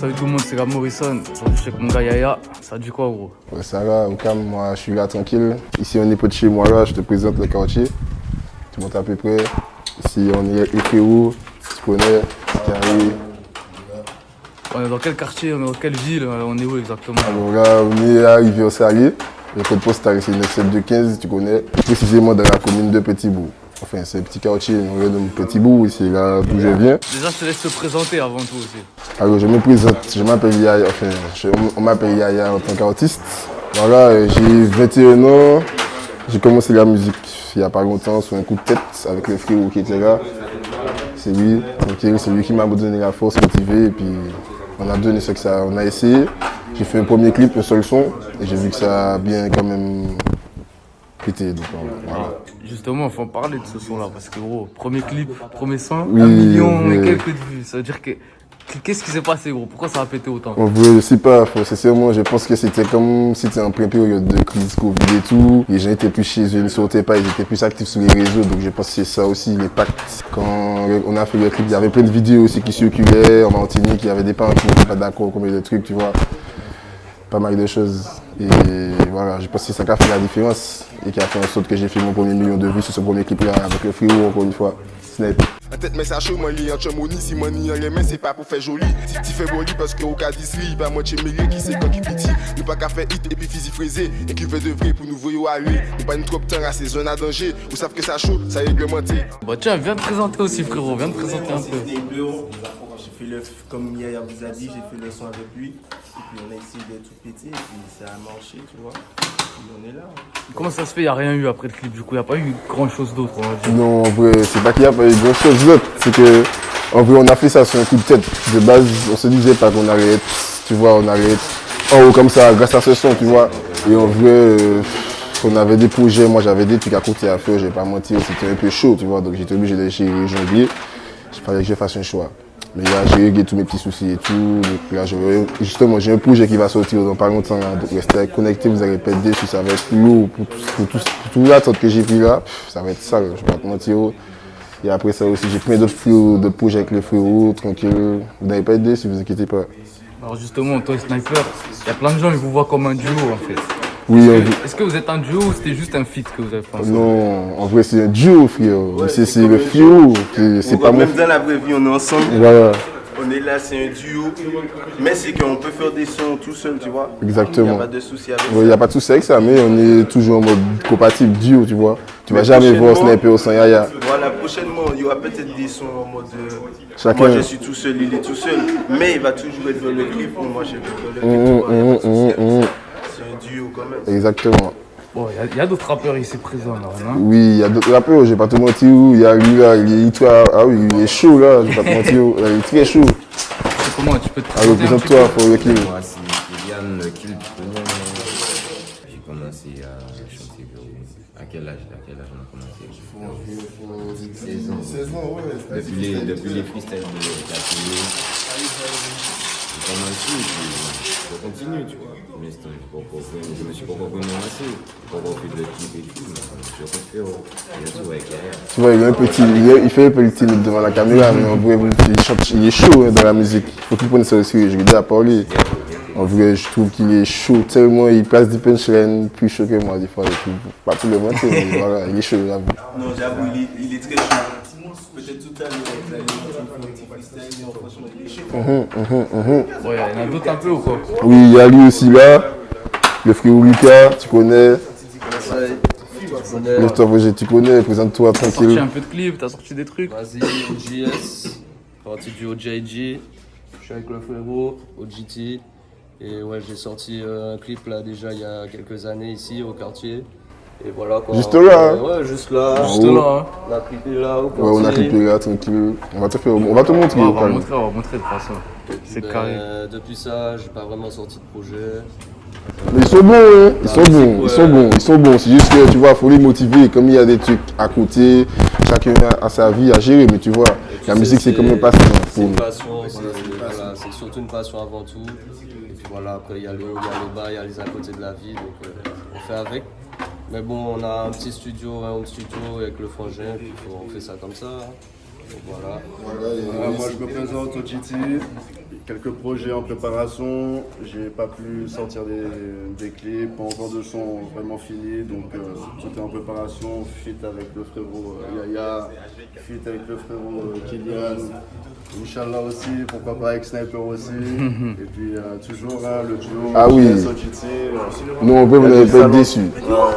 salut tout le monde, c'est Gab Morrison. Aujourd'hui, je suis avec mon gars Yaya. Ça dit quoi, gros? Ouais, ça va, au calme, moi je suis là tranquille. Ici on est pas de chez moi là, je te présente le quartier. Tu montes à peu près. Ici on est Efréo, tu connais, Carré. On est dans quel quartier? On est dans quelle ville? On est où exactement? Alors là, on est arrivé au Salier. Le code postal c'est 97215, tu connais. Précisément dans la commune de Petit-Bourg. Enfin, c'est un petit quartier, on est dans Petit-Bourg, c'est là d'où je viens. Déjà, je te laisse te présenter avant tout aussi. Alors, je me présente, je m'appelle Yaya, on m'appelle Yaya en tant qu'artiste. Voilà, j'ai 21 ans, j'ai commencé la musique il n'y a pas longtemps sur un coup de tête avec le frérot qui était là. C'est lui, c'est lui qui m'a donné la force, motivé, et puis on a donné ce que ça, on a essayé. J'ai fait un premier clip, un seul son, et j'ai vu que ça a bien quand même pété. Donc, voilà. Justement, il faut en parler de ce son-là, parce que gros, premier clip, premier son, Oui, 1 million et quelques de vues. Ça veut dire que. Qu'est-ce qui s'est passé, gros? Pourquoi ça a pété autant? En vrai, je sais pas, sincèrement, je pense que c'était comme si c'était en pleine période de crise Covid et tout. Les gens étaient plus chez eux, ils ne sortaient pas, ils étaient plus actifs sur les réseaux, donc je pense que c'est ça aussi l'impact. Quand on a fait le clip, il y avait plein de vidéos aussi qui circulaient en Martinique, il y avait des parents qui n'étaient pas d'accord, combien de trucs, tu vois. Pas mal de choses. Et voilà, je pense que c'est ça qui a fait la différence et qui a fait en sorte que j'ai fait mon premier million de vues sur ce premier clip-là avec le frérot, encore une fois. Snap. En tête, mais ça chaud, moi, li en chomoni, si moi ni en les mains, c'est pas pour faire joli. Si tu fais boli, parce qu'au cas d'Isli, pas moi, tu milliers qui c'est quand qui piti. Nous pas qu'à faire hit et puis physique fraisé, et qui veut de vrai pour nous voyer aller. Nous pas une trop de temps à ces zones à danger, vous savez que ça chaud, ça est réglementé. Bah tiens, viens te présenter aussi, frérot, viens te présenter un peu. J'ai fait le, comme Yaya vous a dit, j'ai fait le son avec lui. Et puis on a essayé d'être tout pété, et puis ça a marché, tu vois. Et on est là. Comment ça se fait? Il n'y a rien eu après le clip, du coup, il n'y a pas eu grand chose d'autre, on va dire. Non, en vrai, c'est pas qu'il n'y a pas eu grand chose d'autre, c'est que, en vrai, on a fait ça sur un coup de tête. De base, on se disait pas qu'on arrête, tu vois, on arrête en haut comme ça, grâce à ce son, tu vois. Et en vrai, on avait des projets, moi j'avais des trucs à côté à faire, je vais pas mentir, c'était un peu chaud, tu vois, donc j'étais obligé d'aller chez Janvier. Il fallait que je fasse un choix. Mais là, j'ai réglé tous mes petits soucis et tout. Donc là, justement, j'ai un projet qui va sortir dans pas longtemps. Là. Donc restez connectés, vous allez pas être déçus. Ça va être lourd pour tout l'attente que j'ai pris là. Ça va être sale, je vais pas te mentir. Et après ça aussi, j'ai plein d'autres projets avec les frérots, tranquille. Vous n'allez pas être déçus, vous inquiétez pas. Alors justement, toi, Sniper, il y a plein de gens qui vous voient comme un duo en fait. Oui, Est-ce que vous êtes un duo ou c'était juste un feat que vous avez fait ensemble? non, en vrai, c'est un duo, frérot. Ouais, c'est le frérot. C'est pas même dans la vraie vie, on est ensemble. Voilà. On est là, c'est un duo. Mais c'est qu'on peut faire des sons tout seul, tu vois. Exactement. Il n'y a pas de souci avec ça. Il n'y a pas de souci avec ça, mais on est toujours en mode compatible, duo, tu vois. Tu vas jamais voir Sniper sans Yaya. Voilà, prochainement, il y aura peut-être des sons en mode. Chacun. Moi, je suis tout seul, il est tout seul. Mais il va toujours être dans le clip. Moi, je vais être dans le clip. C'est un duo quand même. Exactement. Bon, il y a d'autres rappeurs ici présents là, non? Oui, il y a d'autres rappeurs, je vais pas te mentir. Il y a lui là, il est chaud là, je vais pas te mentir. Il est très chaud. Comment tu peux te Alors, présenter un petit présente-toi pour le clip. Moi, c'est Yann, le clip. J'ai commencé à chanter à quel âge on a commencé? 16 ans. 16 ans, ouais. Depuis les freestyles de la télé. J'ai commencé et puis je continue, tu vois. Pour l'instant, je me suis pas encore vraiment lancé. Je n'ai pas encore fait de clip et tout, mais je vais faire bientôt avec Yaya. Tu vois, il fait un peu le timide devant la caméra, mais en vrai, il est chaud hein, dans la musique. Il faut qu'il prenne ça au sérieux, je lui ai déjà parlé. En vrai, je trouve qu'il est chaud tellement, il place des punchlines plus chaud que moi des fois. Pas tout le monde, mais voilà, il est chaud, j'avoue. Non, j'avoue, il est très chaud. Peut-être tout à l'heure, avec la petit freestyle, franchement, il est chaud. Ouais, il y en a d'autres un peu ou quoi? Oui, il y a lui aussi là, le frérot Lucas, tu connais. Tu connais, présente-toi T'as sorti tranquille. un peu de clips, t'as sorti des trucs. Vas-y, OJS, partie du OJIG, je suis avec le frérot, OGT, et ouais, j'ai sorti un clip là déjà il y a quelques années ici au quartier. Et voilà quoi. Juste là, hein. Ouais, juste là. Juste là, hein. On a clippé là au quartier. Ouais, on a clippé là, tranquille. On va te montrer. Ouais, on va calme. montrer de toute façon. C'est Ben, carré. Depuis ça, j'ai pas vraiment sorti de projet. Mais ils sont bons, hein. Ils sont bons. C'est juste que tu vois, il faut les motiver. Comme il y a des trucs à côté, chacun a sa vie à gérer, mais tu vois, la musique c'est comme une passion. C'est une passion, voilà, c'est surtout une passion avant tout. Et puis voilà, après il y a le haut, il y a le bas, il y a les à côté de la vie, donc on fait avec. Mais bon, on a un petit studio, un home studio avec le frangin, puis on fait ça comme ça. Donc voilà. Moi je me présente au GT, quelques projets en préparation. J'ai pas pu sortir des clips, pas encore de son vraiment fini. Donc tout est en préparation. Feat avec le frérot Yaya, feat avec le frérot Kylian. Inch'Allah aussi, pourquoi pas avec Sniper aussi. Et puis toujours le duo. Ah oui. Non, en vrai, vous n'allez pas être déçus.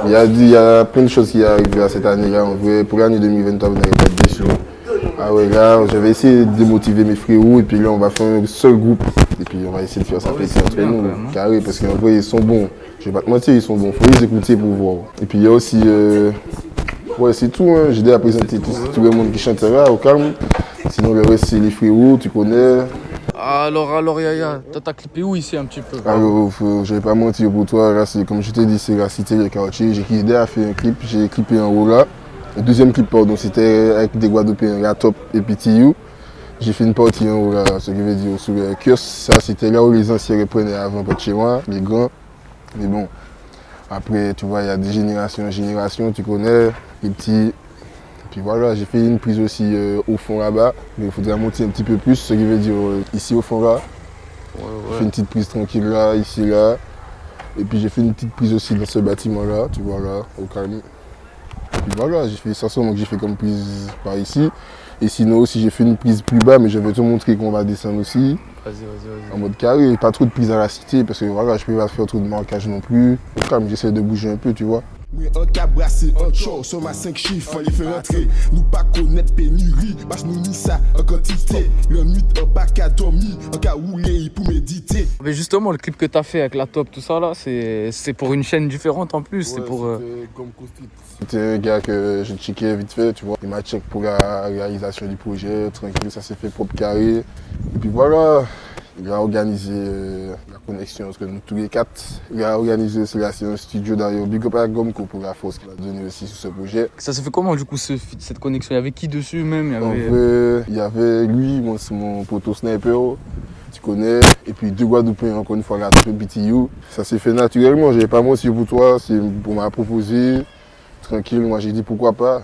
Il y a plein de choses qui arrivent cette année-là. En vrai, pour l'année 2023, vous n'allez pas être déçus. Ah ouais, là, j'avais essayé de démotiver mes frérots et puis là, on va faire un seul groupe. Et puis, on va essayer de faire ça péter entre nous. Carré, parce qu'en vrai, ils sont bons. Je vais pas te mentir, ils sont bons. Faut les écouter pour voir. Et puis, il y a aussi... Ouais, c'est tout. Hein. J'ai déjà présenté tout le monde qui chantera au calme. Sinon, le reste, c'est les frérots, tu connais. Alors Yaya, t'as clippé où ici un petit peu? Alors, je vais pas mentir pour toi. Là, comme je t'ai dit, c'est la cité, le quartier. J'ai aidé à faire un clip. J'ai clippé en haut là. Le deuxième clip, pardon, c'était avec des Guadeloupéens, la Top et PTU. J'ai fait une partie en haut là, ce qui veut dire sur le curse. Ça, c'était là où les anciens reprenaient avant pas de chez moi, les grands. Mais bon, après, tu vois, il y a des générations en génération, tu connais, les petits. Puis voilà, j'ai fait une prise aussi au fond là-bas, mais il faudrait monter un petit peu plus, ce qui veut dire ici au fond là. J'ai fait une petite prise tranquille là, ici là. Et puis j'ai fait une petite prise aussi dans ce bâtiment là, tu vois là, au calme. Et puis voilà, j'ai fait ça, donc j'ai fait comme prise par ici. Et sinon aussi j'ai fait une prise plus bas, mais je vais te montrer qu'on va descendre aussi. Vas-y. En mode carré, pas trop de prise à la cité, parce que voilà, je peux pas faire trop de marquage non plus. Au calme, j'essaie de bouger un peu, tu vois. Oui, un cap brassé, un chor, somme à 5 chiffres, on les fait rentrer. Nous pas connaître pénurie, parce nous ni ça en quantité. Le nuit, un pas qu'à dormir, un cas roulé pour méditer. Mais justement, le clip que t'as fait avec la Top, tout ça là, c'est pour une chaîne différente en plus. C'est pour. C'était un gars que j'ai checké vite fait, tu vois. Il m'a check pour la réalisation du projet, tranquille, ça s'est fait propre carré. Et puis voilà, il a organisé la connexion entre nous tous les quatre. Il a organisé aussi la séance studio d'ailleurs, Big Up à Gomco pour la force qu'il a donnée aussi sur ce projet. Ça s'est fait comment du coup cette connexion? Il y avait qui dessus même? En vrai, il y avait lui, mon poteau Sniper, tu connais, et puis deux Guadeloupéens, encore une fois, la Top BTU. Ça s'est fait naturellement, j'avais pas menti pour toi, on m'a proposé. Tranquille, moi j'ai dit pourquoi pas.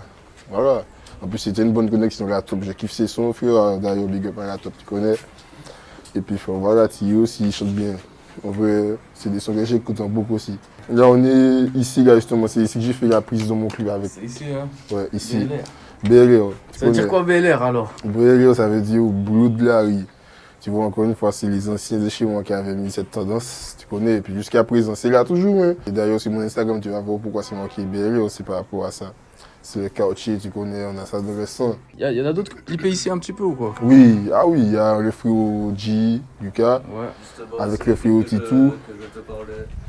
Voilà. En plus c'était une bonne connexion la Top. J'ai kiffé ses sons, frère, d'ailleurs Big Up à la Top, tu connais. Et puis voilà, Tio aussi il chante bien. En vrai, c'est des sons que j'écoute beaucoup aussi. Là on est ici là justement, c'est ici que j'ai fait la prise dans mon club avec. C'est ici hein? Ouais, ici. BLR. BLR. Ça veut dire quoi BLR alors? BLR ça veut dire au boulot de la rue. Tu vois, encore une fois, c'est les anciens de chez moi qui avaient mis cette tendance, tu connais, et puis jusqu'à présent, c'est là toujours. Hein. Et d'ailleurs, sur mon Instagram, tu vas voir pourquoi c'est marqué BLR aussi par rapport à ça. C'est le quartier, tu connais, on a ça dans le sang. Il y en a d'autres clippés ici un petit peu ou quoi? Oui, il y a le frérot G, Lucas, Justement, avec le frérot Titou. Que je te parlais,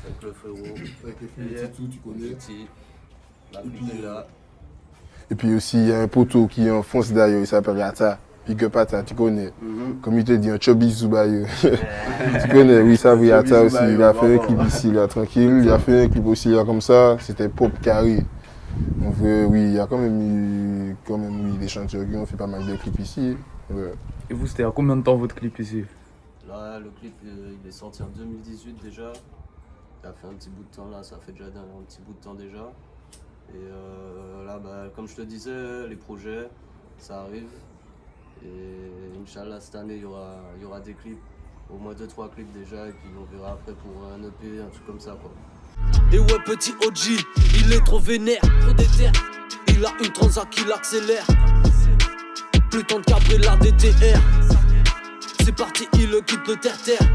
avec le frérot. Avec le frérot Titou, tu connais. La puis, là. Et puis aussi, il y a un poteau qui est en France d'ailleurs, il s'appelle Yata. Big Up Ata, tu connais. Comme il te dit, un Chobi Zubayo. Tu connais, oui, ça, oui, Ata aussi. Il a fait un clip ici, là, tranquille. Il a fait un clip aussi, là, comme ça. C'était pop carré. En vrai, oui, il y a quand même eu des chanteurs qui ont fait pas mal de clips ici. Ouais. Et vous, c'était à combien de temps votre clip ici? Là, le clip, il est sorti en 2018 déjà. Ça fait un petit bout de temps là, ça fait déjà un petit bout de temps déjà. Et là, comme je te disais, les projets, ça arrive. Et Inch'Allah, cette année, il y aura des clips, au moins 2-3 clips déjà, et puis on verra après pour un EP, un truc comme ça quoi. Et ouais, petit OG, il est trop vénère, trop déter. Il a une transac qui l'accélère. Plus temps de cabrer la DTR. C'est parti, il quitte le terre-terre.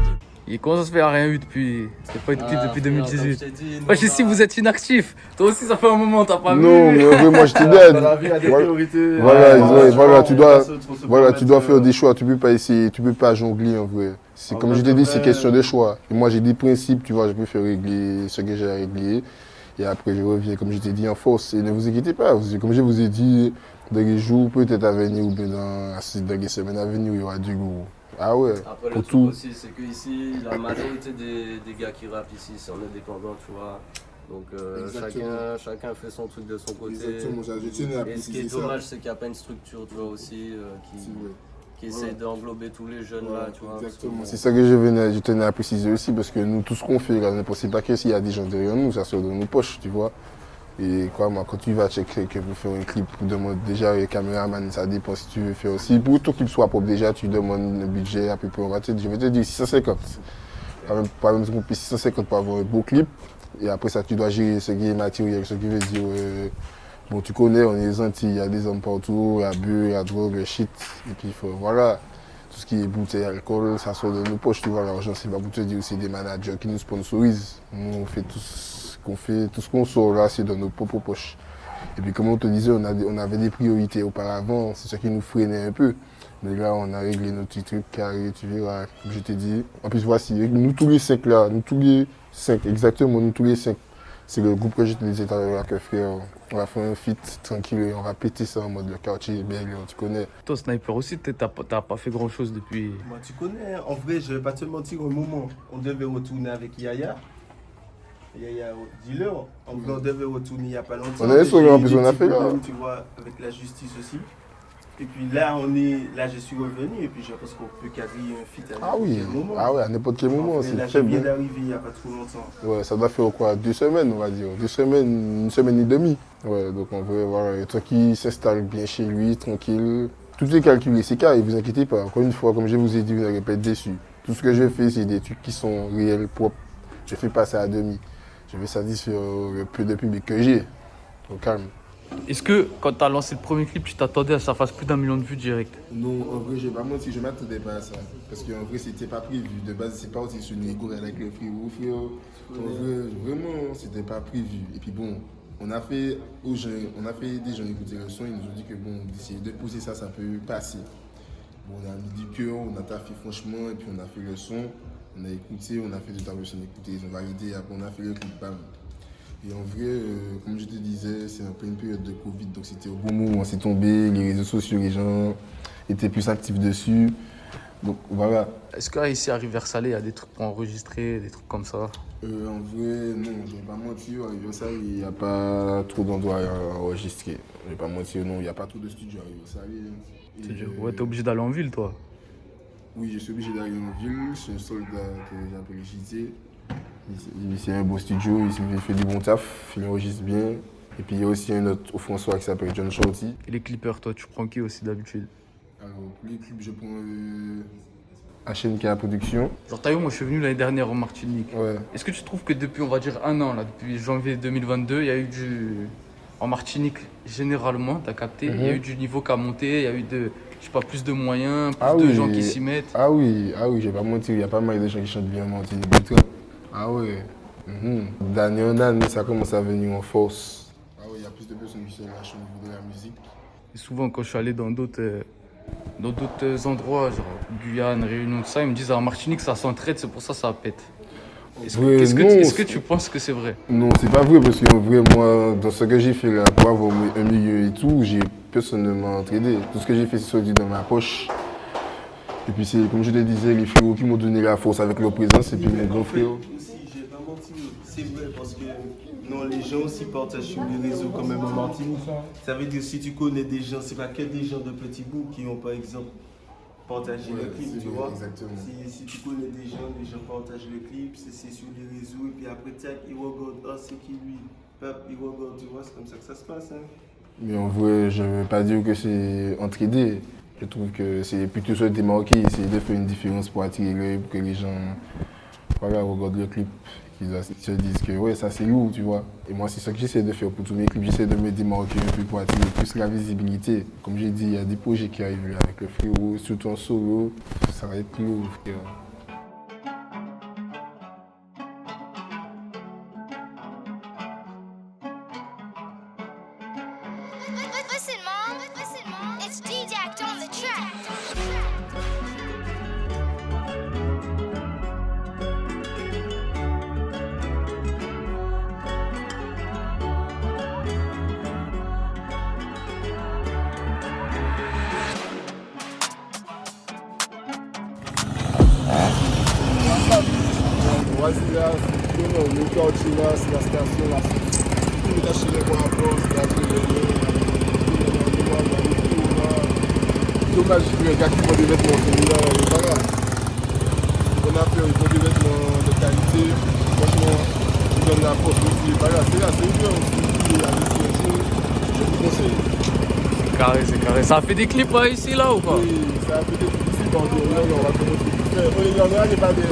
Et comment ça se fait à rien eu depuis? C'était pas une clip depuis 2018. Moi je sais vous êtes inactif. Toi aussi ça fait un moment t'as pas vu. Non mais en vrai moi je t'aide. Dans la vie, il y a des priorités. Voilà, tu dois faire des choix. Tu peux pas essayer, tu peux pas jongler en vrai. C'est comme je t'ai dit, c'est question de choix. Et moi j'ai des principes, tu vois, je peux faire régler ce que j'ai à régler. Et après je reviens comme je t'ai dit en force. Et ne vous inquiétez pas, comme je vous ai dit, dans les jours peut-être à venir ou bien dans les semaines à venir, il y aura du goût. Ah ouais, après, pour le tout. truc aussi, c'est qu'ici, la majorité des gars qui rappent ici, c'est en indépendant, tu vois. Donc chacun fait son truc de son côté. Et ce qui est dommage, c'est qu'il n'y a pas une structure, tu vois, aussi, qui essaie d'englober tous les jeunes là, tu vois. C'est ça que je tenais à préciser aussi, parce que nous, tout ce qu'on fait, là, ne pensez pas que s'il y a des gens derrière nous, ça sort de nos poches, tu vois. Et quoi, moi, quand tu vas checker que vous faites un clip, tu demandes déjà le caméraman, ça dépend si tu veux faire aussi. Pour que ton clip soit propre, déjà, tu demandes un budget à peu près, je vais te dire 650. Pas même si on paye 650 pour avoir un beau clip. Et après ça, tu dois gérer ce qui est matériel, ce qui veut dire, bon, tu connais, on est les Antilles, il y a des hommes partout, il y a bu, il y a drogue, shit. Et puis, voilà, tout ce qui est bouteille, alcool, ça sort de nos poches, tu vois. L'argent, c'est pas pour te dire, c'est des managers qui nous sponsorisent. Nous, on fait tout ce qu'on sort là, c'est dans nos propres poches. Et puis, comme on te disait, on avait des priorités auparavant, c'est ce qui nous freinait un peu. Mais là, on a réglé nos petits trucs carrés, tu verras, comme je t'ai dit. En plus, voici, nous tous les 5 là, nous tous les 5, exactement, nous tous les 5. C'est le groupe que je te disais tout à l'heure, que frère, on va faire un feat tranquille et on va péter ça en mode le quartier, bien, tu connais. Toi, Sniper aussi, t'as pas fait grand chose depuis. Moi, tu connais, en vrai, je vais pas te mentir, au moment, on devait retourner avec Yaya. Yaya, dis-leur, en vrai, on devait retourner il n'y a pas longtemps. On avait sauvé en plus, on a fait là. Tu vois, avec la justice aussi. Et puis là, je suis revenu et puis je pense qu'on peut quadriller un feat à n'importe quel moment. Ah oui, à n'importe quel moment, c'est là, très je viens bien. d'arriver il n'y a pas trop longtemps. Ouais, ça doit faire quoi, 2 semaines, on va dire. 2 semaines, 1 semaine et demie. Ouais, donc en vrai, voilà, et toi qui s'installe bien chez lui, tranquille. Tout est calculé, c'est carré, vous inquiétez pas. Encore une fois, comme je vous ai dit, vous n'allez pas être déçus. Tout ce que je fais, c'est des trucs qui sont réels, propres. Je fais pas ça à demi. Je vais satisfaire le peu de public que j'ai. Au calme. Est-ce que quand t'as lancé le premier clip, tu t'attendais à ça fasse plus d'1 million de vues direct? Non, en vrai, je vais pas mentir, je m'attendais pas à ça. Parce qu'en vrai, c'était pas prévu. De base, c'est pas aussi sur une école avec le frérot. En vrai, vraiment, c'était pas prévu. Et puis bon, on a fait des gens écouter le son, ils nous ont dit que bon, d'essayer de pousser ça, ça peut passer. Bon, on a mis du cœur, on a taffé franchement, et puis on a fait le son. On a écouté, on a fait de ta version écouter, ils ont validé, après on a fait le clip, bam. Et en vrai, comme je te disais, c'est un peu une période de Covid, donc c'était au bon moment, c'est tombé, les réseaux sociaux, les gens étaient plus actifs dessus. Donc voilà. Est-ce qu'ici à River-Salé, il y a des trucs pour enregistrer, des trucs comme ça? En vrai, non, je vais pas mentir, à River-Salé, il n'y a pas trop d'endroits à enregistrer. Je vais pas mentir, non, il n'y a pas trop de studios à River-Salé. Ouais, t'es obligé d'aller en ville, toi? Oui, je suis obligé d'aller en ville, je suis un soldat que j'appelle JT. C'est un beau studio, il fait du bon taf, il enregistre bien. Et puis il y a aussi un autre au François qui s'appelle John Shorty. Et les clippers, toi, tu prends qui aussi d'habitude? Alors pour les clips, je prends HNK à production. Genre t'as vu, moi je suis venu l'année dernière en Martinique. Ouais. Est-ce que tu trouves que depuis, on va dire 1 an, là, depuis janvier 2022, il y a eu en Martinique, généralement, t'as capté, il y a eu du niveau qui a monté, il y a eu plus de moyens, plus de gens qui s'y mettent. Ah oui, je vais pas mentir, il y a pas mal de gens qui chantent bien en Martinique. Ah ouais. D'année en année, ça commence à venir en force. Ah oui, il y a plus de personnes qui se lâchent au niveau de la musique. Et souvent, quand je suis allé dans d'autres endroits, genre Guyane, Réunion, tout ça, ils me disent en Martinique, ça s'entraide, c'est pour ça que ça pète. Est-ce que tu penses que c'est vrai? Non, c'est pas vrai, parce qu'en vrai, moi, dans ce que j'ai fait là, pour avoir un milieu et tout, personne ne m'a entraîné. Tout ce que j'ai fait, c'est sorti dans ma poche. Et puis, c'est comme je te disais, les frérots qui m'ont donné la force avec leur présence, et puis mes grands frères. J'ai pas menti, c'est vrai, parce que non, les gens aussi partagent sur les réseaux quand même en Martinique. Ça veut dire si tu connais des gens, c'est pas que des gens de petits bouts qui ont par exemple partagé le clip, tu vois. Exactement. Si tu connais des gens partagent le clip, c'est sur les réseaux, et puis après, tac, ils regardent, c'est qui lui, pap, ils regardent, tu vois, c'est comme ça que ça se passe. Hein. Mais en vrai, je ne veux pas dire que c'est entraidé. Je trouve que c'est plutôt se démarquer, essayer de faire une différence pour attirer l'œil, pour que les gens regardent le clip, qu'ils se disent que ouais, ça c'est lourd, tu vois. Et moi, c'est ça que j'essaie de faire pour tous mes clips, j'essaie de me démarquer un peu pour attirer plus la visibilité. Comme j'ai dit, il y a des projets qui arrivent là avec le frérot, surtout en solo, ça va être lourd, frère. Listen, Mom. It's D-Dact on the track. Voici là, c'est le quartier là, c'est la station là. Tout là chez les voitures, c'est la dommage que les gars qui font des vêtements, c'est pas grave. On a fait des vêtements de qualité, franchement, ils donnent la force aussi, c'est pas grave, c'est là, c'est bien aussi. C'est carré, c'est carré. Ça a fait des clips ici, là, ou pas? Oui, ça a fait des clips ici, donc on va commencer. Il y en a, n'est pas des...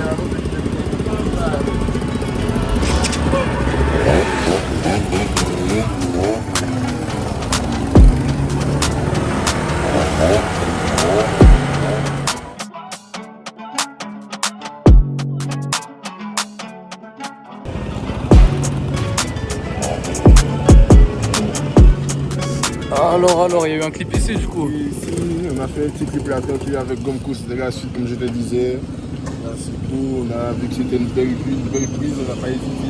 Alors, il y a eu un clip ici du coup. Oui, ici, on a fait un petit clip là tranquille avec Gomkous de la suite, comme je te disais. Merci beaucoup. On a vu que c'était une belle prise, on n'a pas hésité.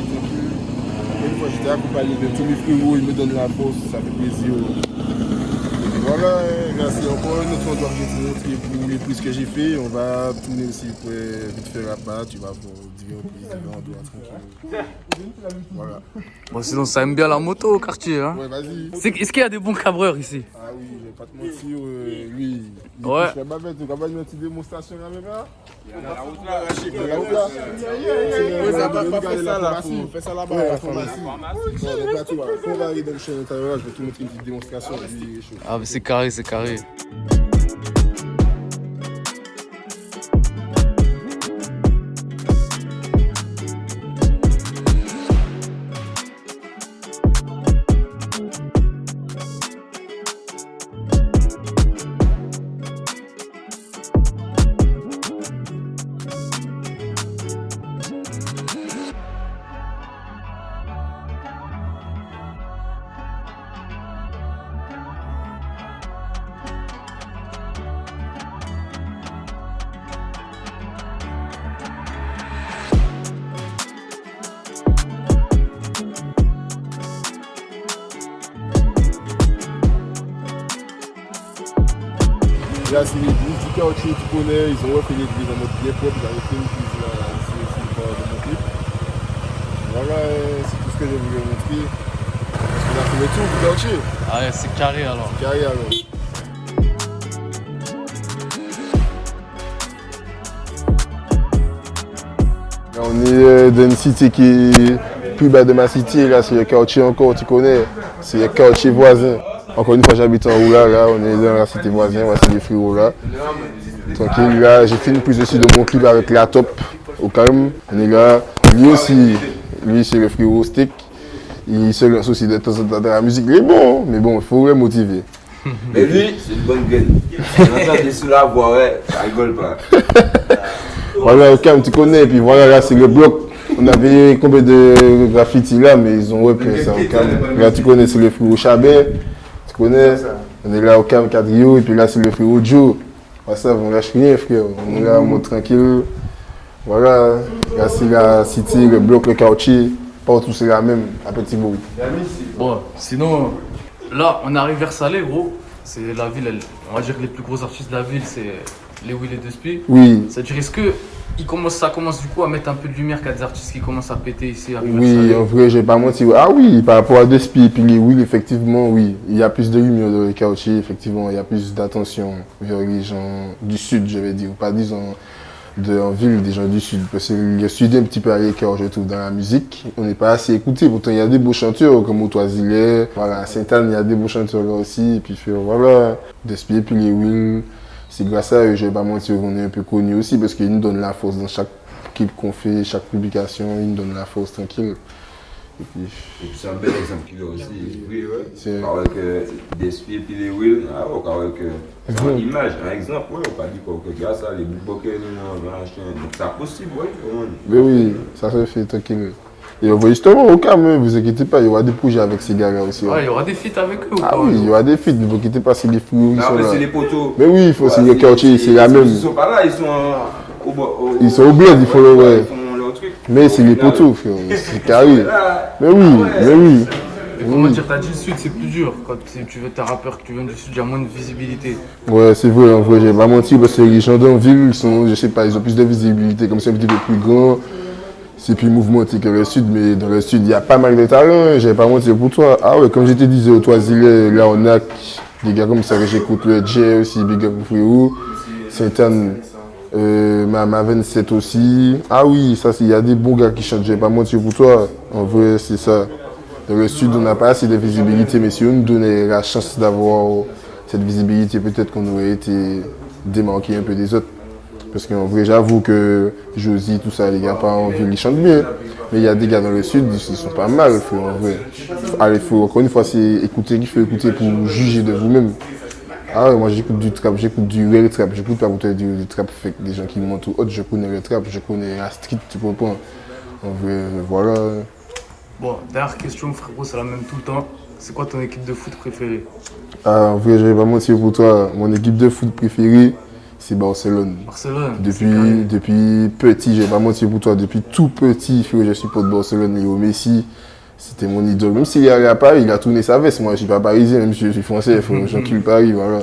Une fois j'étais accompagné de tous mes frérots, ils me donnent la force, ça fait plaisir. Et voilà, merci encore une autre fois, je vais te montrer pour les prises que j'ai fait. On va tourner aussi pour vite faire la part, tu vas pour différentes prises, tranquille. Voilà. Bon, sinon, ça aime bien la moto au quartier. Hein. Ouais, vas-y. Est-ce qu'il y a des bons cabreurs ici? Ah oui, je vais pas te mentir, lui, Ouais. Je fais ma bête, on va faire une petite démonstration là même là. La route là. Oui, ça va pas faire ça là, fais ça là-bas, la pharmacie. Donc là, tu vois, quand on va arriver dans le champ intérieur, je vais te montrer une petite démonstration. Ah, mais c'est carré, c'est carré. Là, c'est les blues du quartier, tu connais, ils ont refait l'église en mode bien propre, j'avais fait une prise là, ici aussi de mon clip. Voilà, c'est tout ce que je voulais montrer. Parce qu'on a fait le tour du quartier. Ah ouais, c'est carré alors. C'est carré alors. Là, on est dans une cité qui est plus bas de ma cité, là c'est le quartier encore, tu connais, c'est le quartier voisin. Encore une fois, j'habite en Oula, là, on est dans la cité voisine, voici les frérots là. Tranquille, là, j'ai fait une prise aussi de mon clip avec la top, au calme. On est là, lui aussi, lui c'est le frérot Stick. Il se lance aussi de temps en temps dans la musique, il est bon, mais bon, il faut le motiver. Mais lui, c'est une bonne gueule. On entend des sous la voix, ouais, ça rigole pas. Voilà, au calme, tu connais, et puis voilà, là, c'est le bloc. On avait combien de graffitis là, mais ils ont repris ça au calme. Là, tu connais, c'est le frérot Chabin. Tu connais, on est là au Cam Cadrio et puis là c'est le frérot Joe. Voilà, ça, on lâche rien frère, on est là en mode tranquille. Voilà, là c'est la city, le bloc, le quartier, partout c'est la même, à Petit Bourg. Bon, sinon, là on arrive vers Salé gros. C'est la ville, on va dire que les plus gros artistes de la ville c'est les Will et Despi. Oui. C'est-à-dire, est-ce que ça commence du coup à mettre un peu de lumière qu'il y a des artistes qui commencent à péter ici à Oui, en vrai, j'ai pas menti. Ah oui, par rapport à Despi et puis les Will, effectivement, oui. Il y a plus de lumière dans le quartier, effectivement. Il y a plus d'attention vers les gens du sud, je vais dire. Pas disons en ville, des gens du sud. Parce que le sud est un petit peu à l'écart, je trouve, dans la musique. On n'est pas assez écouté. Pourtant, il y a des beaux chanteurs comme Otoisilet. Voilà, à Sainte-Anne, il y a des beaux chanteurs là aussi. Et puis, voilà, Despi et puis les Will. C'est grâce à eux, je ne vais pas mentir, qu'on est un peu connus aussi parce qu'ils nous donnent la force dans chaque clip qu'on fait, chaque publication, ils nous donnent la force tranquille. Et puis c'est un bel exemple qu'il a aussi. Oui, ouais. Avec Despi et puis les Will, avec une image, un exemple, ouais, on pas dit que grâce à les bouquets, machin. Donc c'est possible, oui. Mais oui, ça se fait tranquille. Et on va justement au calme, ne vous inquiétez pas, il y aura des projets avec ces gars-là aussi. Ouais, il y aura des feats avec eux ou pas? Ah oui, il y aura des feats, ne vous inquiétez pas, c'est les fous. Non, mais c'est les poteaux. Mais oui, il faut aussi le quartier, c'est la même. Ils sont pas là, ils sont ils sont au bled, il faut le voir. Ils font leur truc. Mais c'est les poteaux, frère, c'est carré. Mais oui, mais oui. Mais comment dire, t'as dit le sud, c'est plus dur. Quand tu veux, t'es rappeur, que tu viens du sud, il y a moins de visibilité. Ouais, c'est vrai, en vrai, j'ai pas menti, parce que les gens dans la ville, ils sont, je sais pas, ils ont plus de visibilité, comme c'est un petit peu plus grand. C'est plus mouvementé que le sud, mais dans le sud, il y a pas mal de talents, je vais pas mentir pour toi. Ah ouais, comme je te disais, au Toisilet, là on a des gars comme ça que j'écoute, le Jay aussi, Big Up Frérot, Sainte-Anne, ma 27 aussi. Ah oui, ça, il y a des bons gars qui chantent, je vais pas mentir pour toi. En vrai, c'est ça. Dans le sud, on n'a pas assez de visibilité, mais si on nous donnait la chance d'avoir cette visibilité, peut-être qu'on aurait été démarqué un peu des autres. Parce qu'en vrai, j'avoue que Josie, tout ça, les gars, pas en ville, ils chantent mieux. Mais il y a des gars dans le sud, ils sont pas mal, en vrai. Allez, encore une fois, c'est écouter, il faut écouter pour juger de vous-même. Ah ouais, moi j'écoute du trap, j'écoute du real trap, j'écoute pas peut-être du trap fait des gens qui montent ou autre, je connais le trap, je connais la street, tu comprends. En vrai, voilà. Bon, dernière question, frérot, c'est la même tout le temps. C'est quoi ton équipe de foot préférée? En vrai, je vais pas mentir pour toi, mon équipe de foot préférée, c'est Barcelone. Barcelone. Depuis petit, je vais pas mentir pour toi, depuis tout petit, je supporte Barcelone. Léo Messi, c'était mon idole. Même s'il est allé à Paris, il a tourné sa veste. Moi, je suis pas parisien, même si je suis français, j'encule Paris, voilà.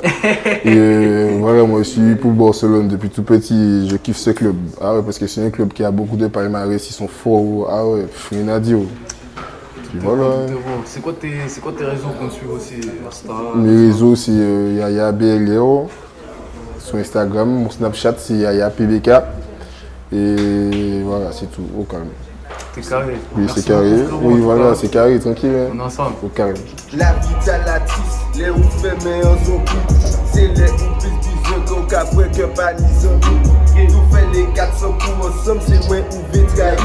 Et voilà, moi, je suis pour Barcelone depuis tout petit. Je kiffe ce club. Ah ouais, parce que c'est un club qui a beaucoup de palmarès, ils sont forts. Ah ouais, rien à dire. Puis voilà. C'est quoi tes réseaux qu'on suit aussi, Insta? Mes réseaux, c'est Yaya BLO. Sur Instagram, mon Snapchat, c'est Yaya PBK. Et voilà, c'est tout, au calme. T'es carré. Oui, c'est carré. Oui, voilà, c'est carré, tranquille. On est ensemble. Au calme. La vie à la tisse, les ou fait mais en zombie. C'est les ou plus bizarres qu'on capre que pas ni zombie. Nous fait les 400 pour ensemble, c'est moins ou vétrahi.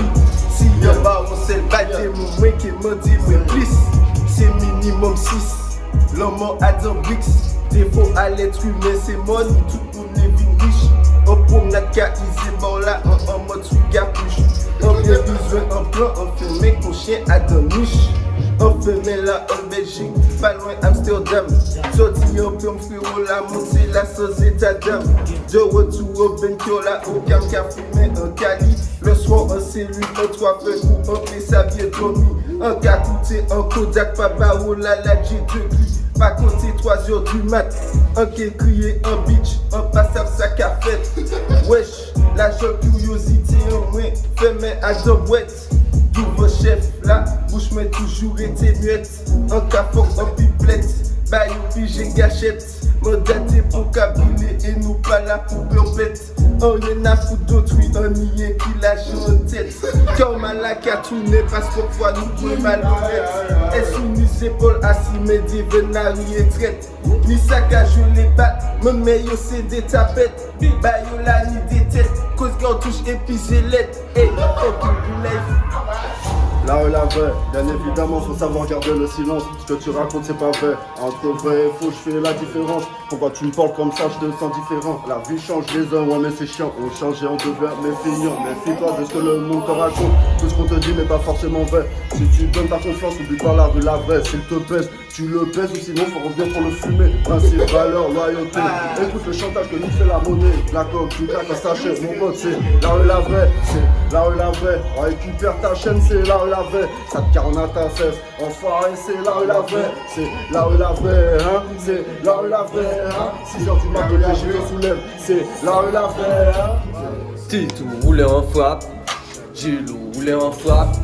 Si y'a pas on s'est battu, moi qui m'a dit moi plus. C'est minimum 6. L'homme a dans bricks. Défaut à l'être humain, c'est mon tout le monde est venu riche. On pour notre cas, ils bon là, en mode sous capuche. On vient besoin en plan, on filme qu'on chien à dans niche. On filme là en Belgique, pas loin Amsterdam. Sorti en plomb frérot, la montée la sauce état d'âme. De retour au Bencola, au cam qu'a fumé en Cali. Le soir en cellule, en 3 feux ou en paix, ça vient dormir. En cas coûté, en Kodak, papa, oh là là, j'ai 2 clés. Pas compter 3h du mat, un qui crié en bitch, un passable sac à fête. Wesh, la jolie curiosité en moins, fait mes à deux boîtes. Double chef, la bouche m'a toujours été muette. Un cafoc, en pipelette, bayou pigé gâchette. Mon daté pour cabriller et nous pas là pour bête. On rien à foutre d'autrui, on y est qui lâche en tête. Comme à la tourner parce qu'on voit nous pour malhonnête. Est sous mes épaules assis, mais des vénari et traite. Ni sac à jouer les battes, mon meilleur c'est des tapettes. Bayou la ni des têtes, cause qu'on touche épisé lettre. Hey, fucking life. Là où la vraie, bien évidemment, faut savoir garder le silence. Ce que tu racontes, c'est pas vrai. Entre vrai et faux, je fais la différence. Pourquoi tu me parles comme ça, je te sens différent. La vie change les uns, ouais, mais c'est chiant. On change et on devient méfiant. Méfie-toi de ce que le monde te raconte. Tout ce qu'on te dit n'est pas forcément vrai. Si tu donnes ta confiance, oublie pas la rue, la vraie. S'il te pèse, tu le pèses ou sinon faut revenir pour le fumer. Principe, valeur, loyauté. Écoute le chantage que nous fait la monnaie. La coque, du gars, quand ça chèvre, mon pote, c'est là où la vraie. C'est là où la vraie. On récupère ta chaîne, c'est là où la vraie. Ça te carne à ta cesse. Enfoiré, c'est là où la vraie. C'est là où la vraie, hein. C'est là où la vraie, hein. 6h du matin, je te soulève. C'est là où la vraie, hein. Tito roulé en frappe, Gilou roulé en frappe,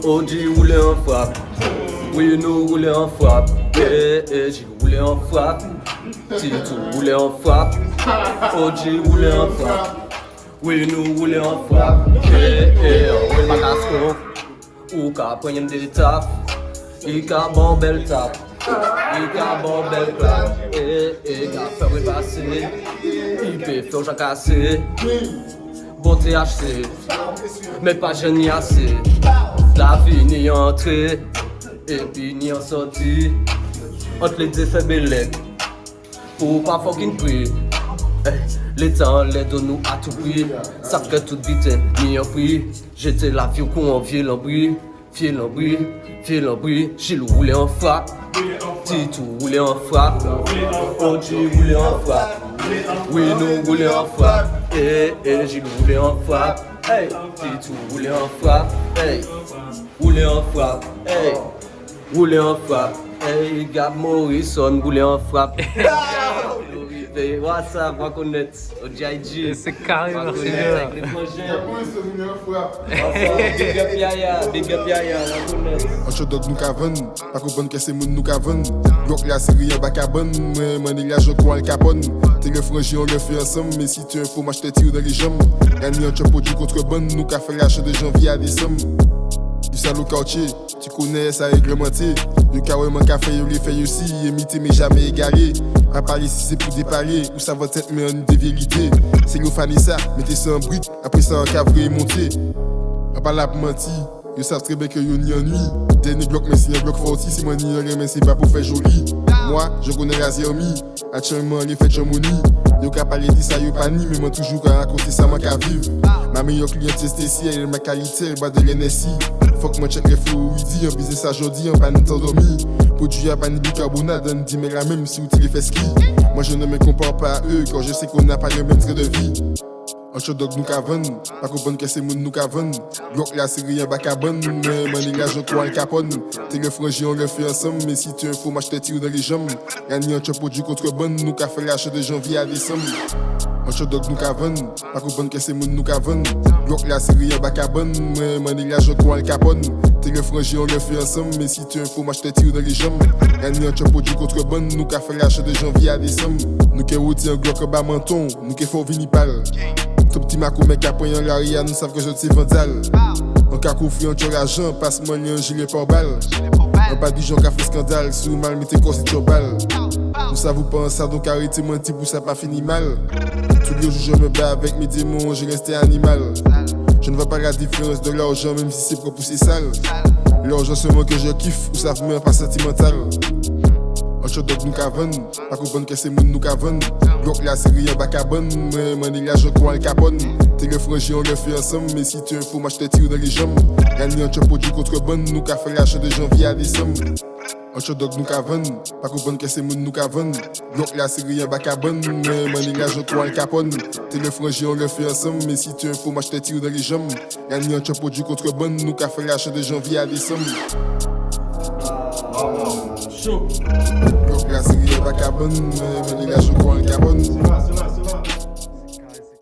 Oji roulé en frappe, oui nous roulé en frappe, Gilou roulé en frappe, Tito roulé en frappe, Oji roulé en frappe, oui nous roulé en frappe, on roule pas casco, ou ka prenne des taf, il ka bon bel tap. Il ka bon bel plat, ka faire repasser, il peut faire jacasser. Bon THC, mais pas jeune ni assez. La vie ni entrée, et puis ni en sortie. Entre les deux faits bellec, pour pas fucking prix. Les temps, les deux nous à tout prix. Ça fait tout vite, ni en prix. J'étais la vie qu'on en vieux l'embris. Fiel en bris, j'ai roulé en frappe. Tito roulé en frappe. Oji roulé en frappe. Oui, nous roulé en frappe. J'ai roulé en frappe. Hey, Tito roulé en frappe. Hey, roulé en frappe. Hey, roulé en frappe. Hey, Gab Morrison roulé en frappe. WhatsApp, va connaître. OJIG. C'est carré, merci avec les projets. Big up Yaya, big up Yaya, va connaître. Un shot dog nous cavon, pas qu'on bonne que c'est moun nous cavon. Donc la série est pas bonne, moi mani la je crois le capone. T'es le frangé on le fait ensemble, mais si tu es faux, moi je te tire dans les jambes. Gagné un chapeau du contre bonne, nous qu'a fait l'achat de janvier à décembre. du sale au quartier. Tu connais ça réglementé. Le carrément café, yo les fait aussi, imité mais jamais égalé. Pas parler si c'est pour déparler, ou ça va être mais en des vérités. C'est nous faner ça, mettez ça en brique, après ça en cavre et monter. On parle là pour mentir, yo savent très bien que yo ni ennui. Dernier bloc, mais si un bloc forti, si moi ni rien, mais c'est pas pour faire joli. Moi, je connais la Zermi, actuellement les fêtes Chamonix. Yo ka parler de ça, yo pas ni, mais moi toujours quand raconter ça, moi qu'à vivre. Ma meilleure cliente c'est Stacy, elle est ma qualité, elle bat de l'NSI. Faut que moi check les flots, oui dit, en business à jodi, en pas ni temps dormi. Produit à pas ni bicarbonate, on dit mais la même si vous tirez fait ski. Moi je ne me compare pas à eux, quand je sais qu'on n'a pas le même trait de vie. En shot dog nous cavon, pas comprendre que c'est moun nous cavon. Glock la série en bacabon, mais mon gars je crois le capone. T'es le frangé, on le fait ensemble, mais si tu es faux, moi je te tire dans les jambes. Gagner un chop produit contre bonne, nous qu'a fait l'achat de janvier à décembre. En shot dog nous cavon, pas comprendre que c'est moun nous cavon. Glock la série en bacabon, mais mon gars je crois le capone. T'es le frangé, on le fait ensemble, mais si tu es faux, moi je te tire dans les jambes. Gagner un chop produit contre bonne, nous qu'a fait l'achat de janvier à décembre. Nous qui routi un Glock en bas menton, nous qui fort vinipal. Tout petit macou mec qui apprend en l'arrière, nous savons que je suis vandale. En cas qu'on fuit en tueur l'argent, passe-moi un gilet par balle. Un pas du genre qui a fait scandale, si vous mal mettez quoi c'est toujours balle. Nous savons pas ça, donc arrêtez moi un petit bout, ça pas fini mal. Tous les jours je me bats avec mes démons, j'ai resté animal. Je ne vois pas la différence de l'argent, même si c'est propre ou c'est sale. L'argent seulement que je kiffe, ou ça me pas sentimental. En shot dog nous cavon, pas comprendre que c'est moun nous cavon. Glock la série en bacabon, mais mon gars je crois le capone. T'es le frangé, on le fait ensemble, mais si tu es faux, moi je te tire dans les jambes. Gagner un chop produit contre bonne, nous qu'a fait l'achat de janvier à décembre. En shot dog nous cavon, pas comprendre que c'est moun nous cavon. Glock la série en bacabon, mais mon gars je crois le capone. T'es le frangé, on le fait ensemble, mais si tu es faux, moi je te tire dans les jambes. Gagner un chop produit contre bonne, nous qu'a fait l'achat de janvier à décembre. Chaud. Glock la série en bacabon, mais mon gars je crois le capone.